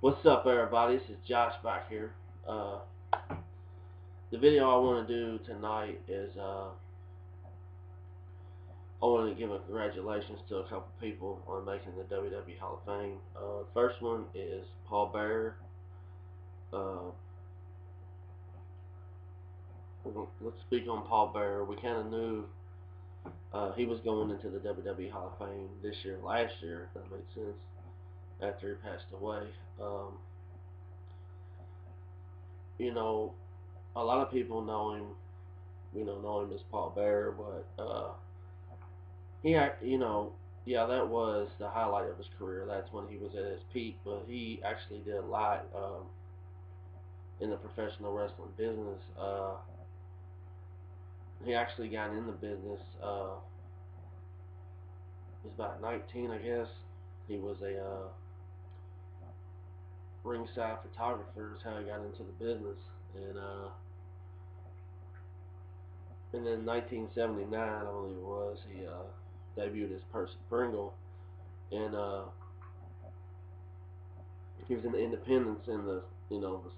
What's up, everybody? This is Josh back here. Uh, the video I want to do tonight is I want to give a congratulations to a couple people on making the WWE Hall of Fame. First one is Paul Bearer. Uh, let's speak on Paul Bearer. We kind of knew he was going into the WWE Hall of Fame this year, last year, if that makes sense, after he passed away. Um, you know, a lot of people know him, know him as Paul Bearer, but yeah, that was the highlight of his career. That's when he was at his peak. But he actually did a lot in the professional wrestling business. He actually got in the business. He was about 19, I guess. He was a ringside photographer. Is how he got into the business. And then 1979, I believe it was, he debuted as Percy Pringle, and he was in the independents in the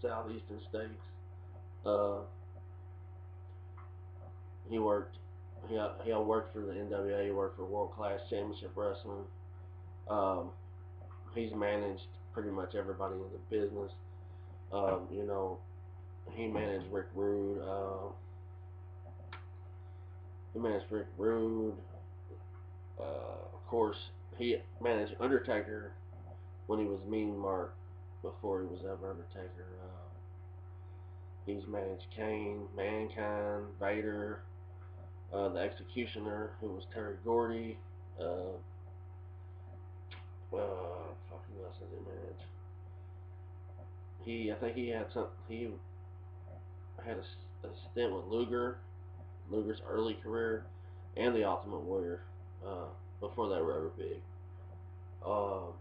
southeastern states. Uh, he worked. He worked for the NWA. He worked for World Class Championship Wrestling. Um, he's managed pretty much everybody in the business. You know, he managed Rick Rude. He managed Rick Rude. Of course, he managed Undertaker when he was Mean Mark before he was ever Undertaker. He's managed Kane, Mankind, Vader, the Executioner, who was Terry Gordy. Fuck, who else did he manage? I think he had some. He had a stint with Luger's early career, and the Ultimate Warrior, before they were ever big. Uh,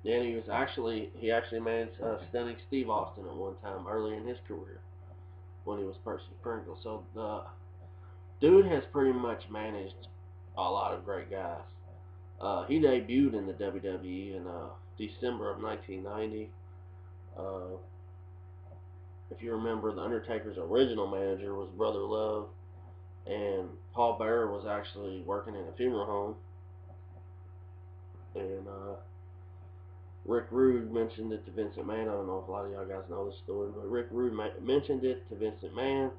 then he actually managed Stunning Steve Austin at one time early in his career when he was Percy Pringle. So the dude has pretty much managed a lot of great guys. He debuted in the WWE in December of 1990. Uh, if you remember, the Undertaker's original manager was Brother Love, and Paul Bearer was actually working in a funeral home. And Rick Rude mentioned it to Vince McMahon. I don't know if a lot of y'all guys know this story, but Rick Rude mentioned it to Vince McMahon.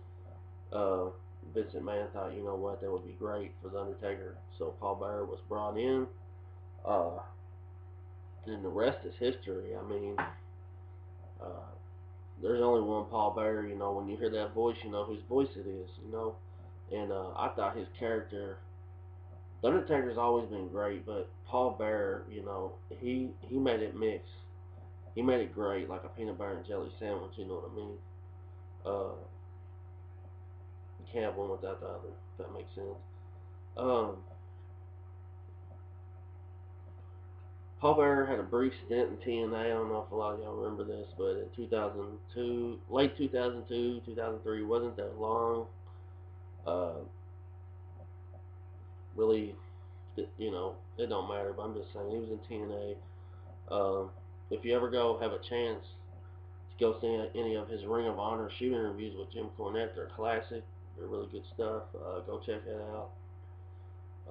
Uh, Vince McMahon thought, you know what, that would be great for the Undertaker. So Paul Bearer was brought in. Uh, and the rest is history. I mean, uh, there's only one Paul Bearer. You know, when you hear that voice, you know whose voice it is. You know, and I thought his character, the Undertaker's always been great, but Paul Bearer, you know, he made it mix. He made it great, like a peanut butter and jelly sandwich. You know what I mean? Uh, you can't have one without the other. If that makes sense. Um, Paul Bearer had a brief stint in TNA. I don't know if a lot of y'all remember this, but in 2002, late 2002, 2003, wasn't that long. Uh, really, it don't matter. But I'm just saying, he was in TNA. If you ever go have a chance to go see any of his Ring of Honor shoot interviews with Jim Cornette, they're classic. They're really good stuff. Go check that out.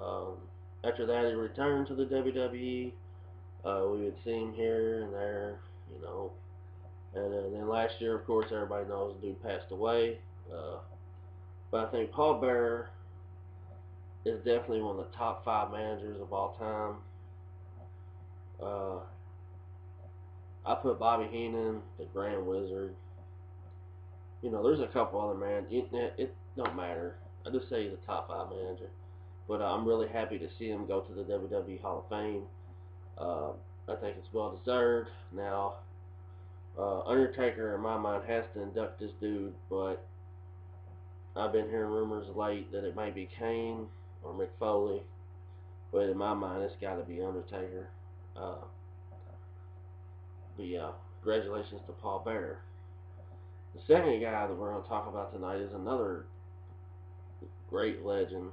Um, After that, he returned to the WWE. We would see him here and there, you know. And then last year, of course, everybody knows the dude passed away. But I think Paul Bearer is definitely one of the top 5 managers of all time. Uh, I put Bobby Heenan, the Grand Wizard. You know, there's a couple other man. It don't matter. I just say he's a top 5 manager. But I'm really happy to see him go to the WWE Hall of Fame. Uh, I think it's well deserved. Now, Undertaker, in my mind, has to induct this dude, but I've been hearing rumors late that it may be Kane or Mick Foley, but in my mind, it's got to be Undertaker. Uh, but yeah, congratulations to Paul Bearer. The second guy that we're going to talk about tonight is another great legend.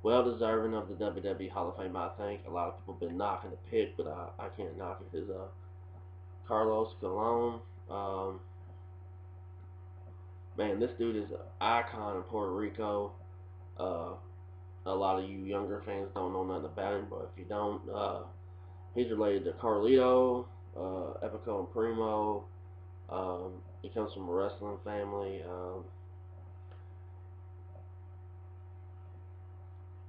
well deserving of the WWE Hall of Fame. I think a lot of people have been knocking the pick, but I can't knock it. Is Carlos Colon. Um, man, this dude is an icon in Puerto Rico. Uh, a lot of you younger fans don't know nothing about him, but if you don't, he's related to Carlito, Epico and Primo. He comes from a wrestling family.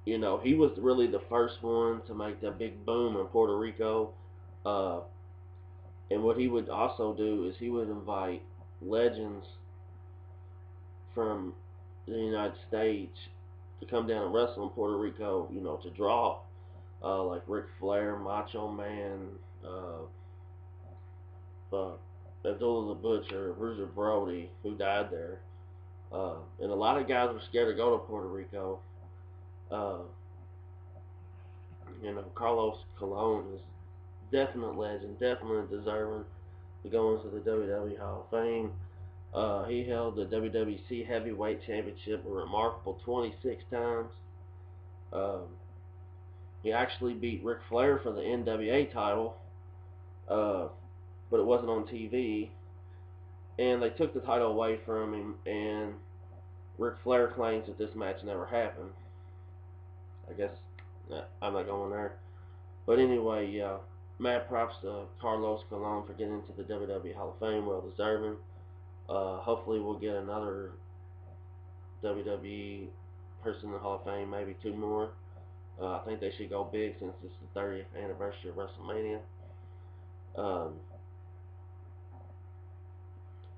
He was really the first one to make that big boom in Puerto Rico. Uh, and what he would also do is he would invite legends from the United States to come down and wrestle in Puerto Rico, to draw. Like Ric Flair, Macho Man, uh, Abdullah the Butcher, Bruiser Brody, who died there. And a lot of guys were scared to go to Puerto Rico. Uh, Carlos Colon is definite legend, definitely deserving to go into the WWE Hall of Fame. He held the WWC Heavyweight Championship a remarkable 26 times. Um, he actually beat Ric Flair for the NWA title, uh, but it wasn't on TV. And they took the title away from him, and Ric Flair claims that this match never happened. I guess I'm not going there. But anyway, yeah, mad props to Carlos Colon for getting into the WWE Hall of Fame, well deserving. Hopefully we'll get another WWE person in the Hall of Fame, maybe two more. I think they should go big since it's the 30th anniversary of WrestleMania. Um,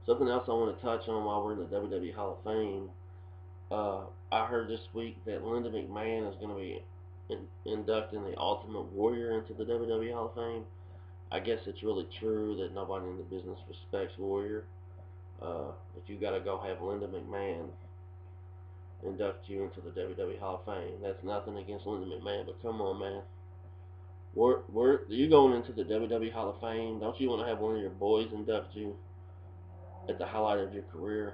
Something else I want to touch on while we're in the WWE Hall of Fame. I heard this week that Linda McMahon is going to be inducting the Ultimate Warrior into the WWE Hall of Fame. I guess it's really true that nobody in the business respects Warrior. But you got to go have Linda McMahon induct you into the WWE Hall of Fame. That's nothing against Linda McMahon, but come on, man. You going into the WWE Hall of Fame? Don't you want to have one of your boys induct you at the highlight of your career?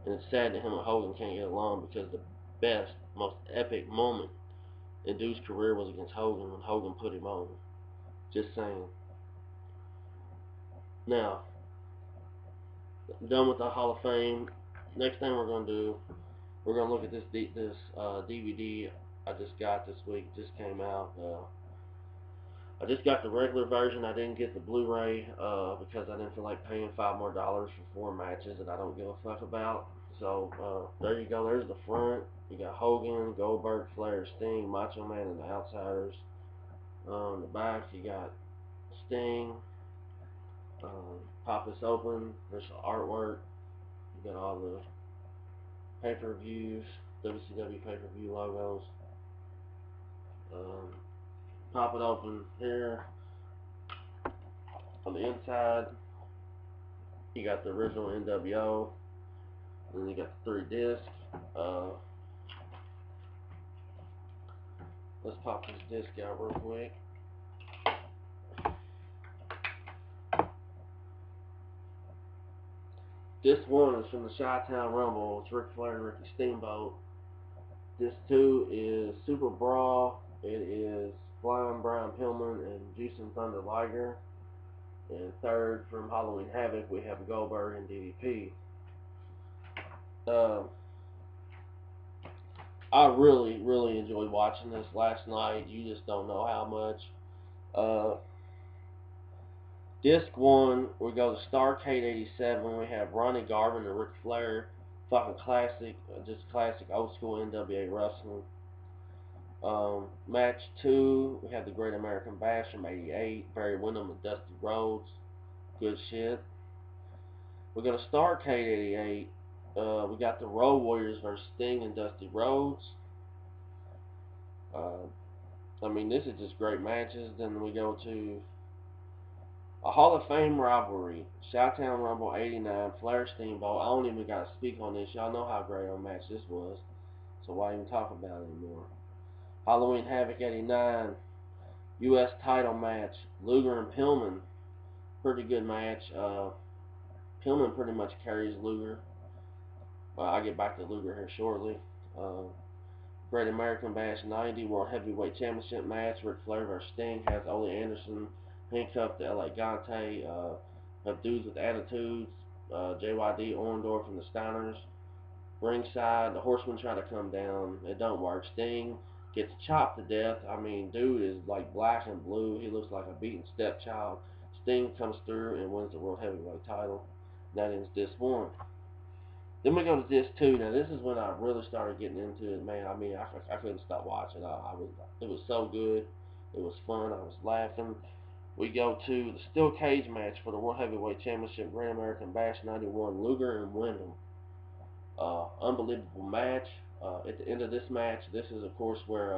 And it's sad that him and Hogan can't get along because the best, most epic moment in Dude's career was against Hogan when Hogan put him over. Just saying. Now, done with the Hall of Fame. Next thing we're gonna do, we're gonna look at this DVD I just got this week. It just came out. I just got the regular version. I didn't get the Blu-ray because I didn't feel like paying $5 more for 4 matches that I don't give a fuck about. So there you go. There's the front. You got Hogan, Goldberg, Flair, Sting, Macho Man, and the Outsiders. On the back, you got Sting. Pop this open. There's the artwork. You got all the pay-per-views, WCW pay-per-view logos. Pop it open here. On the inside, you got the original NWO. And then you got the 3 discs. Let's pop this disc out real quick. Disc 1 is from the Chi-Town Rumble. It's Ric Flair and Ricky Steamboat. Disc 2 is Super Brawl. It is Flying Brian Pillman and Juicing Thunder Liger. And third, from Halloween Havoc, we have Goldberg and DDP. I really, really enjoyed watching this last night. You just don't know how much. Disc 1, we go to Starrcade 87. We have Ronnie Garvin and Ric Flair. Fucking classic, just classic old school NWA wrestling. Match 2, we have the Great American Bash from 88. Barry Windham and Dusty Rhodes. Good shit. We go to Starrcade 88. We got the Road Warriors versus Sting and Dusty Rhodes. This is just great matches. Then we go to a Hall of Fame rivalry. Chi-Town Rumble 89, Flair Steamboat. I don't even got to speak on this. Y'all know how great of a match this was. So why even talk about it anymore? Halloween Havoc 89, U.S. title match. Luger and Pillman. Pretty good match. Pillman pretty much carries Luger. I'll get back to Luger here shortly. Great American Bash 90 World Heavyweight Championship match. Ric Flair vs. Sting has Ole Anderson handcuffed to El Gigante. Have dudes with attitudes. JYD, Orndorff, and the Steiners. Ringside, the Horsemen try to come down. It don't work. Sting gets chopped to death. I mean, dude is like black and blue. He looks like a beaten stepchild. Sting comes through and wins the World Heavyweight title. That ends disc 1. Then we go to disc 2. Now this is when I really started getting into it, man. I mean, I couldn't stop watching. It was so good. It was fun. I was laughing. We go to the steel cage match for the World Heavyweight Championship, Great American Bash 91, Luger and Wyndham. Unbelievable match. At the end of this match, this is of course where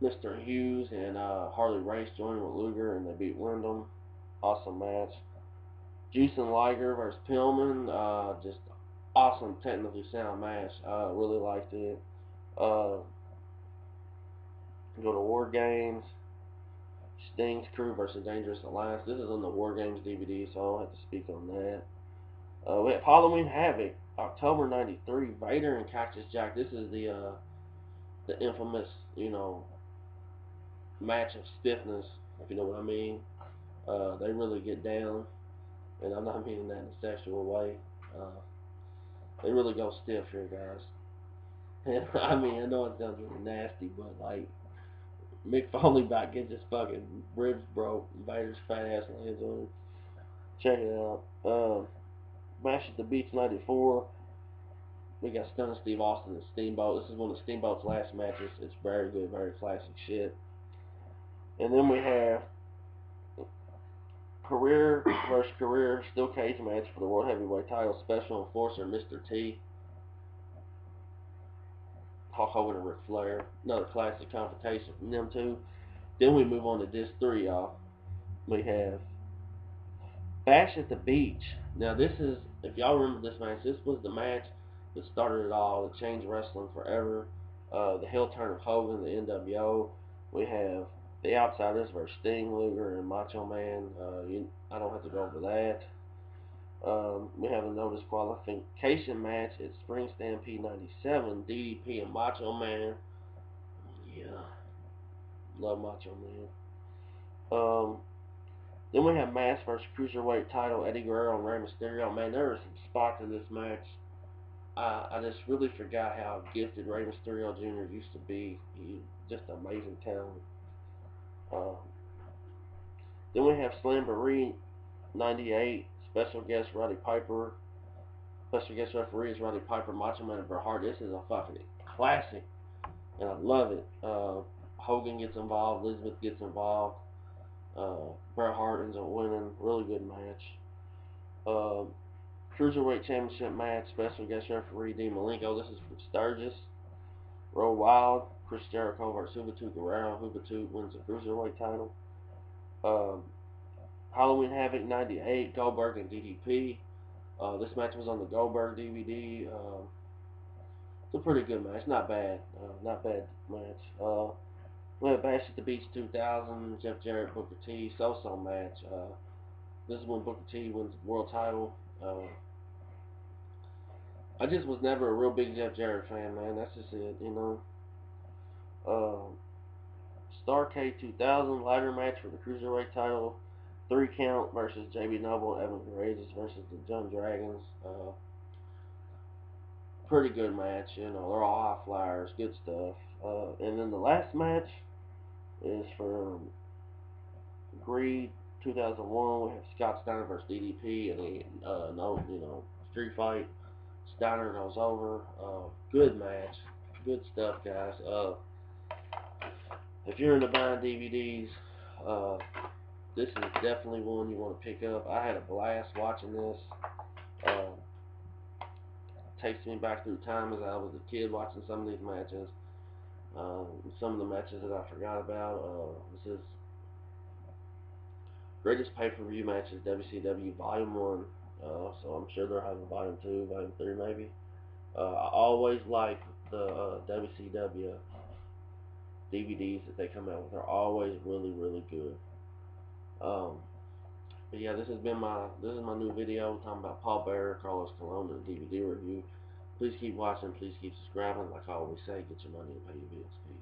Mr. Hughes and Harley Race joined with Luger and they beat Wyndham. Awesome match. Juice and Liger versus Pillman. Just awesome, technically sound match. Really liked it. Go to War Games. Sting's Crew versus Dangerous Alliance. This is on the War Games DVD, so I don't have to speak on that. We have Halloween Havoc, October '93. Vader and Cactus Jack. This is the infamous, match of stiffness, if you know what I mean. They really get down, and I'm not meaning that in a sexual way. They really go stiff here, guys. And I mean, I know it sounds really nasty, but like Mick Foley about gets his fucking ribs broke, and Vader's fat ass lands on him. Check it out. Bash at the Beach '94. We got Stunner Steve Austin and Steamboat. This is one of Steamboat's last matches. It's very good, very classic shit. And then we have career versus career steel cage match for the World Heavyweight title. Special Enforcer Mr. T. Hulk Hogan and Ric Flair. Another classic confrontation from them two. Then we move on to disc 3, y'all. We have Bash at the Beach. Now this is, if y'all remember this match, this was the match that started it all. It changed wrestling forever. The heel turn of Hogan, the NWO. We have the Outsiders versus Sting, Luger, and Macho Man. I don't have to go over that. We have a no disqualification match at Spring Stampede '97. DDP and Macho Man. Yeah, love Macho Man. Then we have Mass versus Cruiserweight title, Eddie Guerrero and Rey Mysterio. Man, there were some spots in this match. I just really forgot how gifted Rey Mysterio Jr. used to be. He's just amazing talent. Then we have Slamboree '98. Special guest Roddy Piper. Special guest referee is Roddy Piper, Macho Man, and Bret Hart. This is a fucking classic, and I love it. Hogan gets involved. Elizabeth gets involved. Bret Hart ends up winning. Really good match. Cruiserweight Championship match. Special guest referee Dean Malenko. This is from Sturgis. Roll Wild. Chris Jericho versus Juventud Guerrero. Juventud wins the Cruiserweight title. Halloween Havoc '98. Goldberg and DDP. This match was on the Goldberg DVD. It's a pretty good match. Not bad. Not bad match. We have Bash at the Beach 2000. Jeff Jarrett, Booker T. So-so match. This is when Booker T wins the world title. I just was never a real big Jeff Jarrett fan, man. That's just it, Starrcade 2000 ladder match for the Cruiserweight title. 3 count versus JB Noble and Evan Courageous versus the Young Dragons. Pretty good match, they're all high flyers, good stuff. And then the last match is for Greed 2001. We have Scott Steiner versus DDP, and street fight. Steiner goes over. Good match, good stuff, guys. If you're into buying DVDs, this is definitely one you want to pick up. I had a blast watching this. Takes me back through time as I was a kid watching some of these matches. Some of the matches that I forgot about. This is greatest pay-per-view matches, WCW Volume 1. So I'm sure they're having Volume 2, Volume 3 maybe. I always like the WCW DVDs that they come out with. They're always really, really good. But yeah, this is my new video talking about Paul Bearer, Carlos Colon, and DVD review. Please keep watching. Please keep subscribing. Like I always say, get your money and pay your bills. Peace.